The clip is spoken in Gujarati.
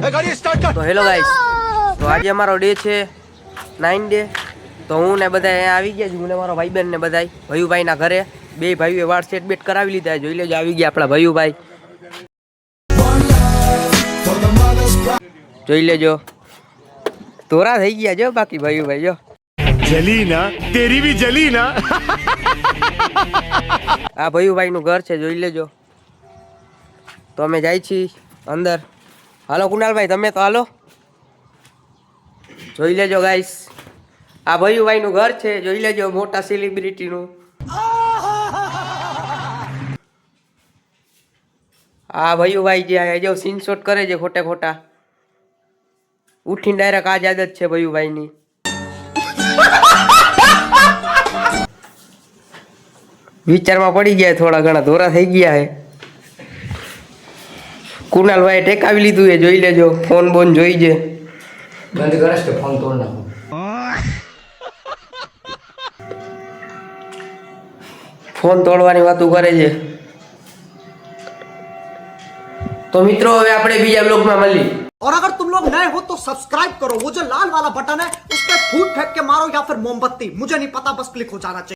તો હેલો ગાઈસ, તો આજે અમારો ડે છે 9 ડે. તો હું ને બધા અહીંયા આવી ગયા છું, હું ને મારો ભાઈબંધ ને બધા ભયુભાઈના ઘરે. બે ભાઈઓએ વાળ સેટ બેટ કરાવી લીધા. જોઈ લેજો, આવી ગયા આપણા ભયુભાઈ. જોઈ લેજો, તોરા થઈ ગયા જો બાકી ભયુભાઈ જો. જલી ના તેરી ભી જલી ના. આ ભયુભાઈ નું ઘર છે, જોઈ લેજો. તો અમે જાય છીએ અંદર. હાલો કુનાલભાઈ, તમે તો હાલો. જોઈ લેજો ગાઈસ, આ ભયુભાઈ નું ઘર છે, જોઈ લેજો, મોટા સેલિબ્રિટી નું. આ ભયુભાઈ જે જો સીન શોટ કરે છે ખોટે ખોટા. ઉઠીને ડાયરેક્ટ આ જ આદત છે ભયુભાઈ ની. વિચારમાં પડી ગયા, થોડા ઘણા ધોરા થઈ ગયા હે. કુનાલભાઈ ટેકાવી લીધું એ, જોઈ લેજો. ફોન બોન જોઈ છે. બંધ કરશ કે ફોન તોડ નાખું. ફોન તોડવાની વાતો કરે છે. તો મિત્રો, હવે આપણે બીજા બ્લોગમાં મળીએ. और अगर तुम लोग नए हो तो सब्सक्राइब करो, वो जो लाल वाला बटन है उस पर फूट फेंक के मारो या फिर मोमबत्ती, मुझे नहीं पता, बस क्लिक हो जाना चाहिए.